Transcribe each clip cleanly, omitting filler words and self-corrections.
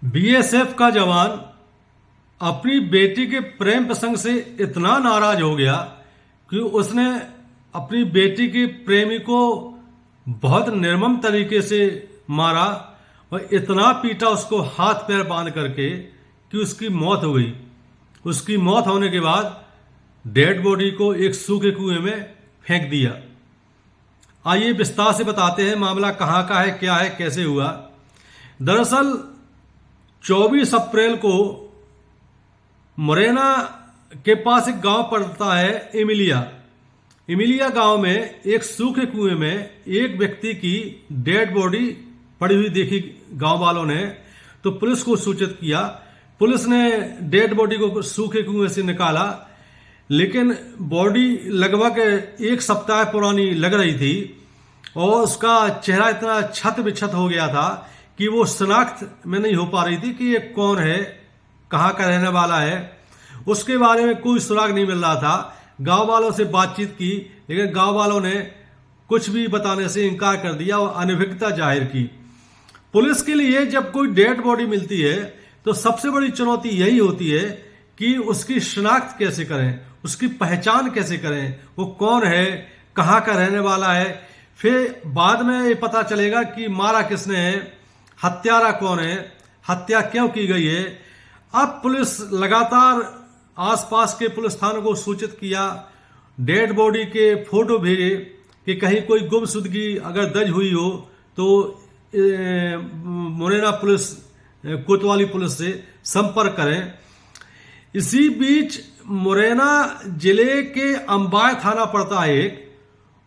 BSF का जवान अपनी बेटी के प्रेम प्रसंग से इतना नाराज हो गया कि उसने अपनी बेटी के प्रेमी को बहुत निर्मम तरीके से मारा और इतना पीटा उसको हाथ पैर बांध करके कि उसकी मौत हो गई। उसकी मौत होने के बाद डेड बॉडी को एक सूखे कुएं में फेंक दिया। आइए विस्तार से बताते हैं मामला कहाँ का है, क्या है, कैसे हुआ। दरअसल 24 अप्रैल को मुरैना के पास एक गांव पड़ता है इमिलिया गांव में एक सूखे कुएं में एक व्यक्ति की डेड बॉडी पड़ी हुई देखी गांव वालों ने, तो पुलिस को सूचित किया। पुलिस ने डेड बॉडी को सूखे कुएं से निकाला, लेकिन बॉडी लगभग एक सप्ताह पुरानी लग रही थी और उसका चेहरा इतना छत बिछत हो गया था कि वो शनाख्त में नहीं हो पा रही थी कि ये कौन है, कहाँ का रहने वाला है। उसके बारे में कोई सुराग नहीं मिल रहा था। गांव वालों से बातचीत की, लेकिन गांव वालों ने कुछ भी बताने से इनकार कर दिया और अनिर्भिकता जाहिर की। पुलिस के लिए जब कोई डेड बॉडी मिलती है तो सबसे बड़ी चुनौती यही होती है कि उसकी शिनाख्त कैसे करें, उसकी पहचान कैसे करें, वो कौन है, कहाँ का रहने वाला है। फिर बाद में ये पता चलेगा कि मारा किसने है, हत्यारा कौन है, हत्या क्यों की गई है। अब पुलिस लगातार आसपास के पुलिस थानों को सूचित किया, डेड बॉडी के फोटो भेजे कि कहीं कोई गुमशुदगी अगर दर्ज हुई हो तो मुरैना पुलिस, कोतवाली पुलिस से संपर्क करें। इसी बीच मुरैना जिले के अंबाय थाना पड़ता है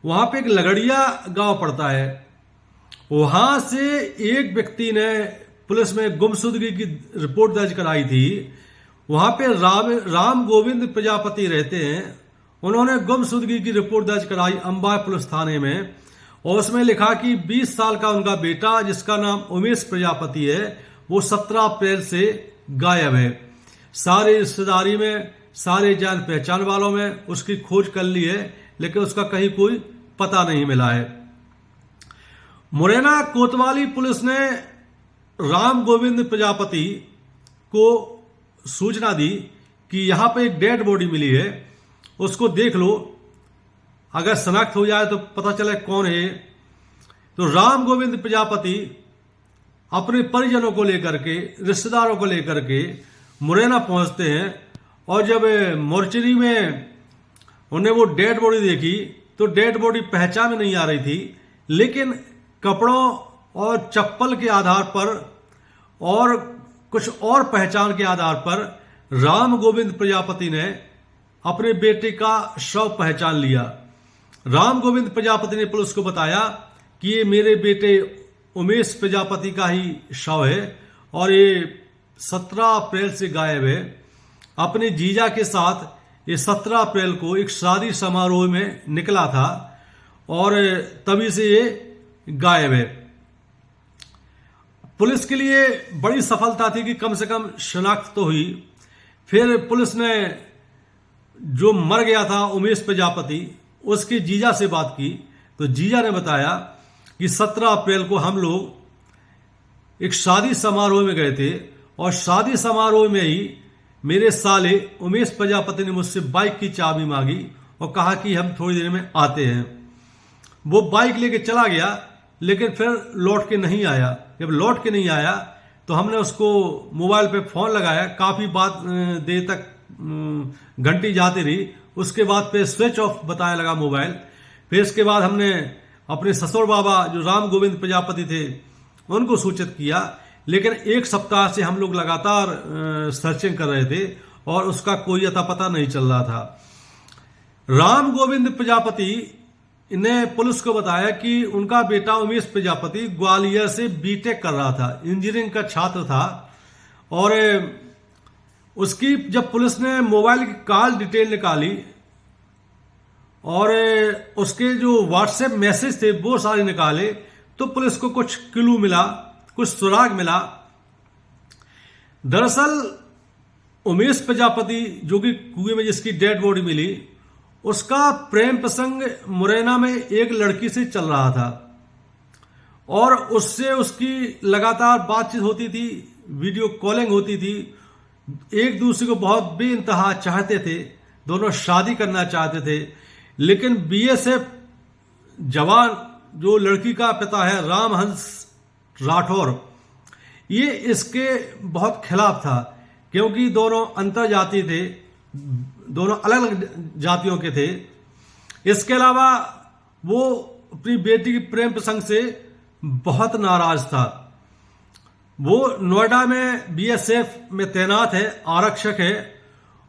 वहां पे एक लगड़िया गांव पड़ता है। वहां से एक व्यक्ति ने पुलिस में गुमशुदगी की रिपोर्ट दर्ज कराई थी। वहां पे राम गोविंद प्रजापति रहते हैं। उन्होंने गुमशुदगी की रिपोर्ट दर्ज कराई अंबाय पुलिस थाने में और उसमें लिखा कि 20 साल का उनका बेटा जिसका नाम उमेश प्रजापति है वो 17 अप्रैल से गायब है। सारे रिश्तेदारी में, सारे जान पहचान वालों में उसकी खोज कर ली है, लेकिन उसका कहीं कोई पता नहीं मिला है। मुरैना कोतवाली पुलिस ने राम गोविंद प्रजापति को सूचना दी कि यहां पे एक डेड बॉडी मिली है, उसको देख लो, अगर शनाख्त हो जाए तो पता चले कौन है। तो राम गोविंद प्रजापति अपने परिजनों को लेकर के, रिश्तेदारों को लेकर के मुरैना पहुंचते हैं और जब मोर्चरी में उन्हें वो डेड बॉडी देखी तो डेड बॉडी पहचान में नहीं आ रही थी, लेकिन कपड़ों और चप्पल के आधार पर और कुछ और पहचान के आधार पर राम गोविंद प्रजापति ने अपने बेटे का शव पहचान लिया। राम गोविंद प्रजापति ने पुलिस को बताया कि ये मेरे बेटे उमेश प्रजापति का ही शव है और ये 17 अप्रैल से गायब है। अपने जीजा के साथ ये 17 अप्रैल को एक शादी समारोह में निकला था और तभी से ये गायब है। पुलिस के लिए बड़ी सफलता थी कि कम से कम शिनाख्त तो हुई। फिर पुलिस ने जो मर गया था उमेश प्रजापति, उसके जीजा से बात की तो जीजा ने बताया कि 17 अप्रैल को हम लोग एक शादी समारोह में गए थे और शादी समारोह में ही मेरे साले उमेश प्रजापति ने मुझसे बाइक की चाबी मांगी और कहा कि हम थोड़ी देर में आते हैं। वो बाइक लेके चला गया, लेकिन फिर लौट के नहीं आया। जब लौट के नहीं आया तो हमने उसको मोबाइल पे फोन लगाया, काफी देर तक घंटी जाती रही। उसके बाद पे स्विच ऑफ बताने लगा मोबाइल। फिर इसके बाद हमने अपने ससुर बाबा जो राम गोविंद प्रजापति थे उनको सूचित किया, लेकिन एक सप्ताह से हम लोग लगातार सर्चिंग कर रहे थे और उसका कोई अता पता नहीं चल रहा था। राम गोविंद प्रजापति ने पुलिस को बताया कि उनका बेटा उमेश प्रजापति ग्वालियर से बीटेक कर रहा था, इंजीनियरिंग का छात्र था और उसकी जब पुलिस ने मोबाइल की कॉल डिटेल निकाली और उसके जो व्हाट्सएप मैसेज थे वो सारे निकाले तो पुलिस को कुछ क्लू मिला, कुछ सुराग मिला। दरअसल उमेश प्रजापति जो कि कुएं में जिसकी डेड बॉडी मिली, उसका प्रेम प्रसंग मुरैना में एक लड़की से चल रहा था और उससे उसकी लगातार बातचीत होती थी, वीडियो कॉलिंग होती थी, एक दूसरे को बहुत बेइंतहा चाहते थे, दोनों शादी करना चाहते थे। लेकिन बीएसएफ जवान जो लड़की का पिता है रामहंस राठौर, ये इसके बहुत खिलाफ था, क्योंकि दोनों अंतर जाति थे, दोनों अलग अलग जातियों के थे। इसके अलावा वो अपनी बेटी की प्रेम प्रसंग से बहुत नाराज था। वो नोएडा में बीएसएफ में तैनात है, आरक्षक है,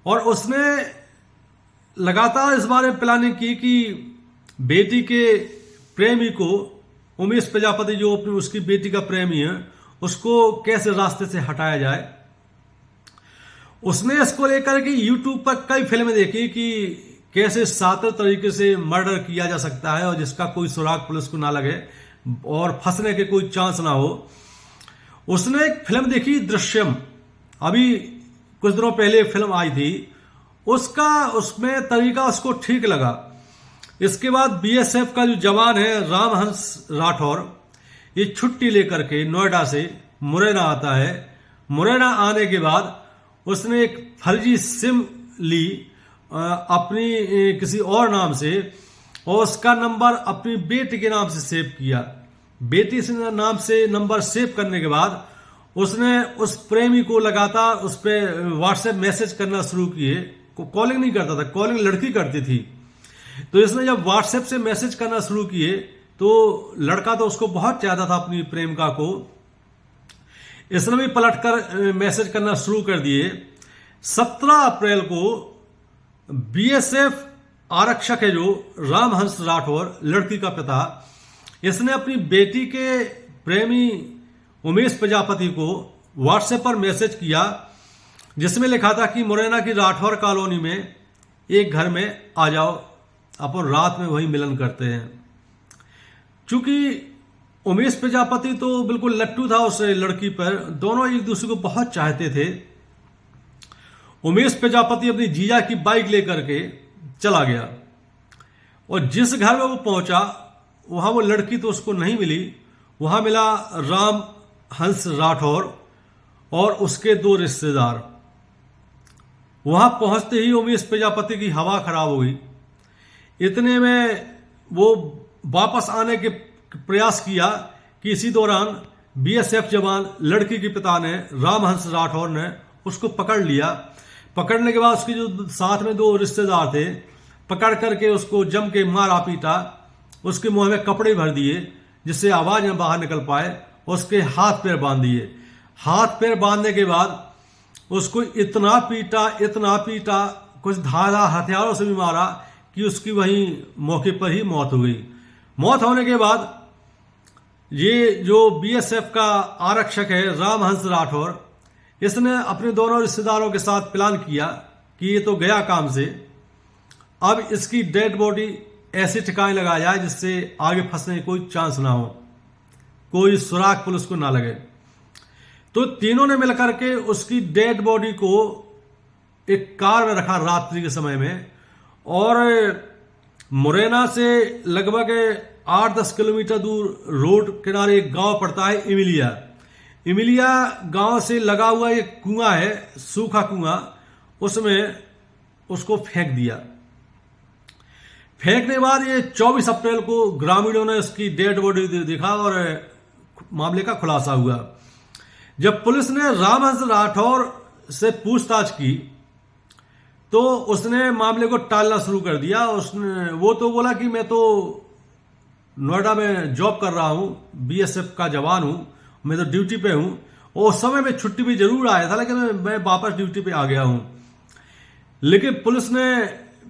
और उसने लगातार इस बारे में प्लानिंग की कि बेटी के प्रेमी को, उमेश प्रजापति जो अपनी उसकी बेटी का प्रेमी है, उसको कैसे रास्ते से हटाया जाए। उसने इसको लेकर के यूट्यूब पर कई फिल्में देखी कि कैसे सातर तरीके से मर्डर किया जा सकता है और जिसका कोई सुराग पुलिस को ना लगे और फंसने के कोई चांस ना हो। उसने एक फिल्म देखी दृश्यम, अभी कुछ दिनों पहले फिल्म आई थी, उसमें तरीका उसको ठीक लगा। इसके बाद बीएसएफ का जो जवान है रामहंस राठौर, ये छुट्टी लेकर के नोएडा से मुरैना आता है। मुरैना आने के बाद उसने एक फर्जी सिम ली अपनी किसी और नाम से, और उसका नंबर अपनी बेटी के नाम से सेव किया। बेटी से नाम से नंबर सेव करने के बाद उसने उस प्रेमी को लगातार उस पर व्हाट्सएप मैसेज करना शुरू किए। कॉलिंग नहीं करता था, कॉलिंग लड़की करती थी। तो इसने जब व्हाट्सएप से मैसेज करना शुरू किए तो लड़का तो उसको बहुत चाहता था अपनी प्रेमिका को, इसने भी पलटकर मैसेज करना शुरू कर दिए। 17 अप्रैल को बीएसएफ आरक्षक है जो रामहंस राठौर, लड़की का पिता, इसने अपनी बेटी के प्रेमी उमेश प्रजापति को व्हाट्सएप पर मैसेज किया, जिसमें लिखा था कि मुरैना की राठौर कॉलोनी में एक घर में आ जाओ, अपन रात में वही मिलन करते हैं। चूंकि उमेश प्रजापति तो बिल्कुल लट्टू था उस लड़की पर, दोनों एक दूसरे को बहुत चाहते थे। उमेश प्रजापति अपनी जीजा की बाइक लेकर के चला गया, और जिस घर में वो पहुंचा वहां वो लड़की तो उसको नहीं मिली। वहां मिला रामहंस राठौर और उसके 2 रिश्तेदार। वहां पहुंचते ही उमेश प्रजापति की हवा खराब हो गई। इतने में वो वापस आने के प्रयास किया कि इसी दौरान बीएसएफ जवान लड़की के पिता ने, रामहंस राठौर ने, उसको पकड़ लिया। पकड़ने के बाद उसके जो साथ में 2 रिश्तेदार थे, पकड़ करके उसको जम के मारा पीटा, उसके मुंह में कपड़े भर दिए जिससे आवाज न बाहर निकल पाए, उसके हाथ पैर बांध दिए। हाथ पैर बांधने के बाद उसको इतना पीटा, कुछ धारदार हथियारों से भी मारा कि उसकी वहीं मौके पर ही मौत हो गई। मौत होने के बाद ये जो बीएसएफ का आरक्षक है रामहंस राठौर, इसने अपने दोनों रिश्तेदारों के साथ प्लान किया कि ये तो गया काम से, अब इसकी डेड बॉडी ऐसे ठिकाने लगाया जाए जिससे आगे फंसने की कोई चांस ना हो, कोई सुराग पुलिस को ना लगे। तो तीनों ने मिलकर के उसकी डेड बॉडी को एक कार में रखा रात्रि के समय में, और मुरैना से लगभग 8-10 किलोमीटर दूर रोड किनारे एक गांव पड़ता है इमिलिया गांव से लगा हुआ एक कुआं है, सूखा कुआं, उसमें उसको फेंक दिया। फेंकने के बाद ये 24 अप्रैल को ग्रामीणों ने उसकी डेड बॉडी देखा और मामले का खुलासा हुआ। जब पुलिस ने रामहंस राठौर से पूछताछ की तो उसने मामले को टालना शुरू कर दिया। वो तो बोला कि मैं तो नोएडा में जॉब कर रहा हूं, बीएसएफ का जवान हूं, मैं तो ड्यूटी पे हूं, और उस समय मैं छुट्टी पे जरूर आया था, लेकिन मैं वापस ड्यूटी पे आ गया हूं। लेकिन पुलिस ने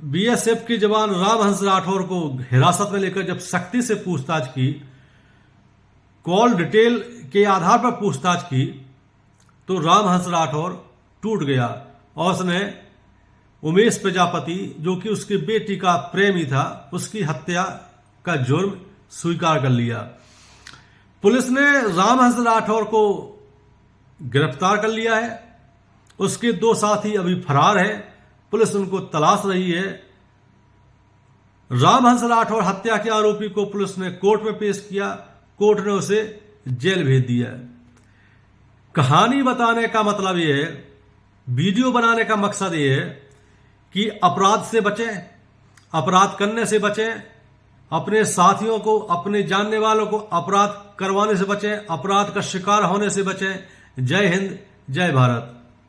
बीएसएफ के जवान रामहंस राठौर को हिरासत में लेकर जब सख्ती से पूछताछ की, कॉल डिटेल के आधार पर पूछताछ की, तो रामहंस राठौर टूट गया और उसने उमेश प्रजापति, जो कि उसकी बेटी का प्रेमी था, उसकी हत्या का जुर्म स्वीकार कर लिया। पुलिस ने रामहंस राठौर को गिरफ्तार कर लिया है। उसके 2 साथी अभी फरार हैं, पुलिस उनको तलाश रही है। रामहंस राठौर हत्या के आरोपी को पुलिस ने कोर्ट में पेश किया, कोर्ट ने उसे जेल भेज दिया। कहानी बताने का मतलब ये है, वीडियो बनाने का मकसद ये है कि अपराध से बचें, अपराध करने से बचें, अपने साथियों को, अपने जानने वालों को अपराध करवाने से बचें, अपराध का शिकार होने से बचें। जय हिंद, जय भारत।